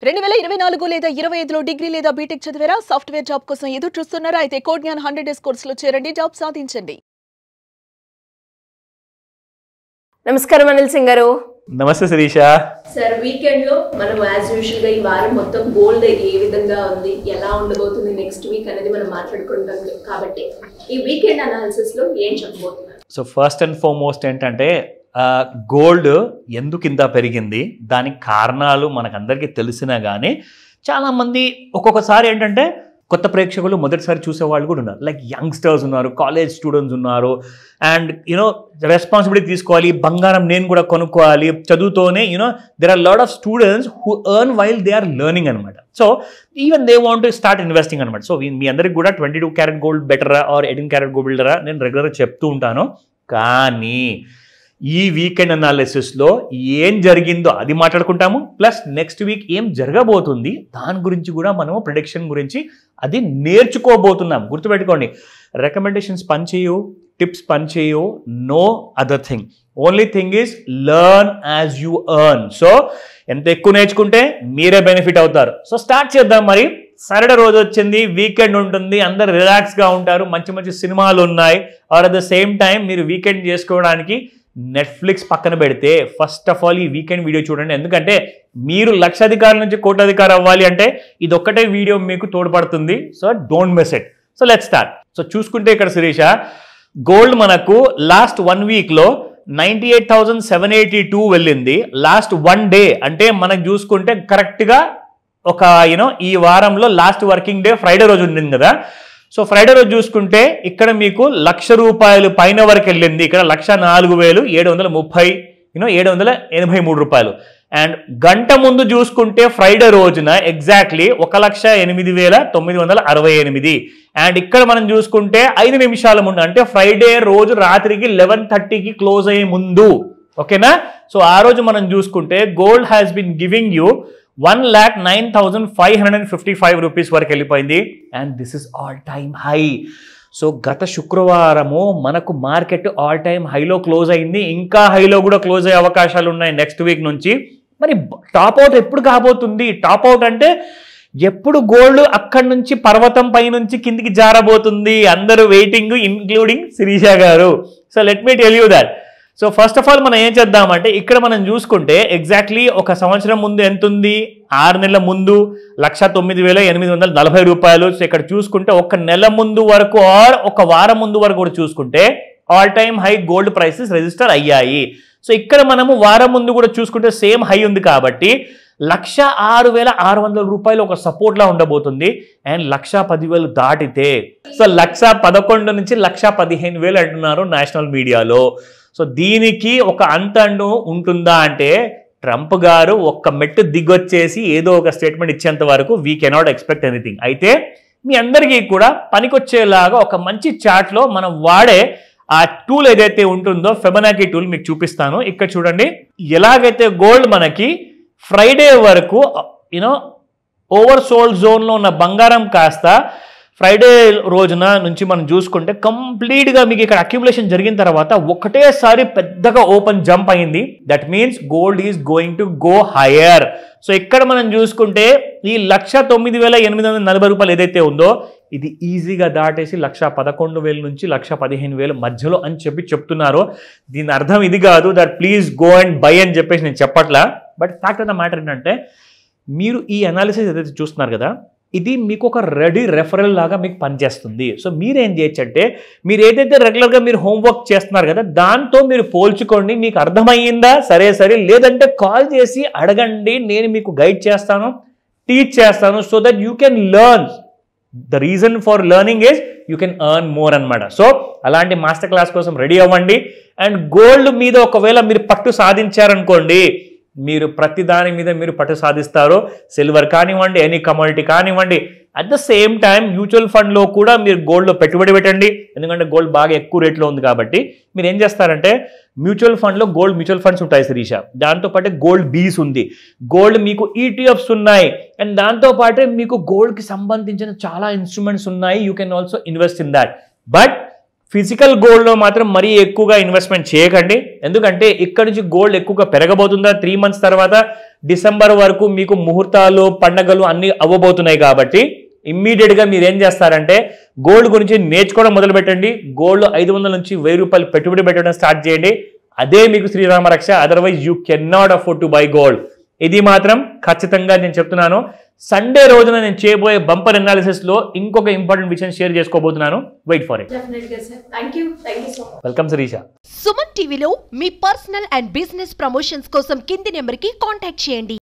2024 లేదా 25లో డిగ్రీ లేదా బీటెక్ చదివారా? సాఫ్ట్వేర్ జాబ్ కోసం ఎదురు చూస్తున్నారా? అయితే కోడ్ జ్ఞాన్ 100 డేస్ కోర్సులో చేరండి, జాబ్ సాధించండి. నమస్కారం అనిల్ సింగ్ గారు. నమస్తే శిరీష. సార్, వీకెండ్ లో మనం యాజ్ యూజువల్ గా ఈ వారం మొత్తం గోల్డ్ ఏ విధంగా ఉంది, ఎలా ఉండబోతుంది నెక్స్ట్ వీక్ అనేది మనం మాట్లాడుకుంటాం కాబట్టి ఈ వీకెండ్ అనాలిసిస్ లో ఏం చెప్పబోతున్నారు? సో ఫస్ట్ అండ్ ఫార్మోస్ట్ ఏంటంటే గోల్డ్ ఎందుకు ఇంత పెరిగింది, దానికి కారణాలు మనకందరికీ తెలిసినా కానీ చాలామంది ఒక్కొక్కసారి ఏంటంటే కొత్త ప్రేక్షకులు మొదటిసారి చూసేవాళ్ళు కూడా ఉన్నారు. లైక్ యంగ్స్టర్స్ ఉన్నారు, కాలేజ్ స్టూడెంట్స్ ఉన్నారు. అండ్ యూనో రెస్పాన్సిబిలిటీ తీసుకోవాలి, బంగారం నేను కూడా కొనుక్కోవాలి, చదువుతోనే there are lot of students who earn while they are learning అనమాట. So even they want to start investing అనమాట. సో మీ అందరికి కూడా 22 క్యారెట్ గోల్డ్ బెటరా ఆర్ 18 క్యారెట్ గోల్డ్ బెటరా నేను రెగ్యులర్గా చెప్తూ ఉంటాను. కానీ ఈ వీకెండ్ అనాలిసిస్లో ఏం జరిగిందో అది మాట్లాడుకుంటాము, ప్లస్ నెక్స్ట్ వీక్ ఏం జరగబోతుంది దాని గురించి కూడా మనము ప్రిడిక్షన్ గురించి అది నేర్చుకోబోతున్నాం. గుర్తుపెట్టుకోండి, రికమెండేషన్స్ పనిచేయు, టిప్స్ పనిచేయు, no other thing. Only thing is learn as you earn. So ఎంత ఎక్కువ నేర్చుకుంటే మీరే బెనిఫిట్ అవుతారు. సో స్టార్ట్ చేద్దాం. మరి సాటర్డే రోజు వచ్చింది, వీకెండ్ ఉంటుంది, అందరు రిలాక్స్గా ఉంటారు, మంచి మంచి సినిమాలు ఉన్నాయి. Or at the same time మీరు వీకెండ్ చేసుకోవడానికి నెట్ఫ్లిక్స్ పక్కన పెడితే ఫస్ట్ ఆఫ్ ఆల్ ఈ వీకెండ్ వీడియో చూడండి. ఎందుకంటే మీరు లక్షాధికారుల నుంచి కోటాధికారి అవ్వాలి అంటే ఇది ఒక్కటే వీడియో మీకు తోడ్పడుతుంది. So don't miss it. So let's start. So చూసుకుంటే ఇక్కడ శిరీష, గోల్డ్ మనకు లాస్ట్ 1 వీక్లో 98,782 వెళ్ళింది. లాస్ట్ 1 డే అంటే మనకు చూసుకుంటే కరెక్ట్గా ఒక ఈ వారంలో లాస్ట్ వర్కింగ్ డే ఫ్రైడే రోజు ఉండింది కదా. సో ఫ్రైడే రోజు చూసుకుంటే ఇక్కడ మీకు ₹1,00,000 పైన వరకు వెళ్ళింది. ఇక్కడ 104,730 783 రూపాయలు. అండ్ గంట ముందు చూసుకుంటే ఫ్రైడే రోజున ఎగ్జాక్ట్లీ 1,08,968. అండ్ ఇక్కడ మనం చూసుకుంటే 5 నిమిషాల ముందు అంటే ఫ్రైడే రోజు రాత్రికి 11:30కి క్లోజ్ అయ్యే ముందు, ఓకేనా. సో ఆ రోజు మనం చూసుకుంటే gold has been giving you 1,09,555 rupees వరకు వెళ్ళిపోయింది. And this is all time high. సో గత శుక్రవారము మనకు మార్కెట్ ఆల్ టైమ్ హైలో క్లోజ్ అయింది, ఇంకా హైలో కూడా క్లోజ్ అయ్యే అవకాశాలు ఉన్నాయి నెక్స్ట్ వీక్ నుంచి. మరి టాప్ అవుట్ ఎప్పుడు కాబోతుంది? టాప్ అవుట్ అంటే ఎప్పుడు గోల్డ్ అక్కడి నుంచి పర్వతం పై నుంచి కిందికి జారబోతుంది? అందరూ వెయిటింగ్, ఇన్క్లూడింగ్ శిరీష గారు. So let me tell you that. So first of all మనం ఏం చేద్దామంటే ఇక్కడ మనం చూసుకుంటే ఎగ్జాక్ట్లీ ఒక సంవత్సరం ముందు ఎంత ఉంది, 6 నెలల ముందు 109,840 రూపాయలు. సో ఇక్కడ చూసుకుంటే ఒక నెల ముందు వరకు ఆర్ ఒక వారం ముందు వరకు కూడా చూసుకుంటే all time high gold prices register అయ్యాయి. సో ఇక్కడ మనము వారం ముందు కూడా చూసుకుంటే సేమ్ హై ఉంది కాబట్టి 106,600 రూపాయలు ఒక సపోర్ట్ లా ఉండబోతుంది. అండ్ 110,000 దాటితే సో 111 నుంచి 115,000 అంటున్నారు నేషనల్ మీడియాలో. సో దీనికి ఒక అంతండు ఉంటుందా అంటే ట్రంప్ గారు ఒక్క మెట్టు దిగొచ్చేసి ఏదో ఒక స్టేట్మెంట్ ఇచ్చేంత వరకు వీ కెనాట్ ఎక్స్పెక్ట్ ఎనీథింగ్. అయితే మీ అందరికీ కూడా పనికొచ్చేలాగా ఒక మంచి చార్ట్లో మనం వాడే ఆ టూల్ ఏదైతే ఉంటుందో ఫెబనాకీ టూల్ మీకు చూపిస్తాను. ఇక్కడ చూడండి, ఎలాగైతే గోల్డ్ మనకి ఫ్రైడే వరకు ఓవర్ సోల్డ్ జోన్లో ఉన్న బంగారం కాస్త ఫ్రైడే రోజున నుంచి మనం చూసుకుంటే కంప్లీట్గా మీకు ఇక్కడ అక్యుములేషన్ జరిగిన తర్వాత ఒకటేసారి పెద్దగా ఓపెన్ జంప్ అయింది. That means gold is going to go higher. So ఇక్కడ మనం చూసుకుంటే ఈ 109,840 రూపాయలు ఏదైతే ఉందో ఇది ఈజీగా దాటేసి 111,000 నుంచి 115,000 మధ్యలో అని చెప్తున్నారు. దీని అర్థం ఇది కాదు that please go and by అని చెప్పేసి నేను చెప్పట్లా. But fact of the matter ఏంటంటే మీరు ఈ అనాలిసిస్ ఏదైతే చూస్తున్నారు కదా, ఇది మీకు ఒక రెడీ రెఫరల్ లాగా మీకు పనిచేస్తుంది. సో మీరేం చేయొచ్చు అంటే మీరు ఏదైతే రెగ్యులర్గా మీరు హోంవర్క్ చేస్తున్నారు కదా దాంతో మీరు పోల్చుకోండి, మీకు అర్థమయ్యిందా సరే లేదంటే కాల్ చేసి అడగండి, నేను మీకు గైడ్ చేస్తాను, టీచ్ చేస్తాను. So that you can learn. The reason for learning is you can earn more అనమాట. సో అలాంటి మాస్టర్ క్లాస్ కోసం రెడీ అవ్వండి. అండ్ గోల్డ్ మీద ఒకవేళ మీరు పట్టు సాధించారనుకోండి, మీరు ప్రతి దాని మీద మీరు పట్టు సాధిస్తారు. సిల్వర్ కానివ్వండి, ఎనీ కమోడిటీ కానివ్వండి. At the same time mutual ఫండ్లో కూడా మీరు గోల్డ్లో పెట్టుబడి పెట్టండి. ఎందుకంటే గోల్డ్ బాగా ఎక్కువ రేట్లో ఉంది కాబట్టి మీరు ఏం చేస్తారంటే మ్యూచువల్ ఫండ్లో గోల్డ్ మ్యూచువల్ ఫండ్స్ ఉంటాయి శిరీష, దాంతోపాటు గోల్డ్ బీస్ ఉంది, గోల్డ్ మీకు ఈటీఎఫ్స్ ఉన్నాయి, అండ్ దాంతోపాటే మీకు గోల్డ్కి సంబంధించిన చాలా ఇన్స్ట్రుమెంట్స్ ఉన్నాయి. You can also invest in that. But physical గోల్డ్లో మాత్రం మరీ ఎక్కువగా ఇన్వెస్ట్మెంట్ చేయకండి. ఎందుకంటే ఇక్కడ నుంచి గోల్డ్ ఎక్కువగా పెరగబోతుందా, 3 months తర్వాత డిసెంబర్ వరకు మీకు ముహూర్తాలు పండగలు అన్ని అవ్వబోతున్నాయి కాబట్టి ఇమ్మీడియట్ గా మీరు ఏం చేస్తారంటే గోల్డ్ గురించి నేర్చుకోవడం మొదలు పెట్టండి. గోల్డ్ 500 నుంచి 1000 రూపాయలు పెట్టుబడి పెట్టడం స్టార్ట్ చేయండి. అదే మీకు శ్రీరామ రక్ష. Otherwise you can not afford to buy gold. ఇది మాత్రం ఖచ్చితంగా నేను చెప్తున్నాను. సండే రోజున నేను చేయబోయే బంపర్ అనాలిసిస్ లో ఇంకొక ఇంపార్టెంట్ విషయం షేర్ చేసుకోబోతున్నాను. Wait for it. డెఫినెట్గా sir. Thank you so much. Welcome Shirisha. Suman టీవీలో మీ పర్సనల్ అండ్ బిజినెస్ ప్రమోషన్స్ కోసం కింది నెంబర్కి కాంటాక్ట్ చేయండి.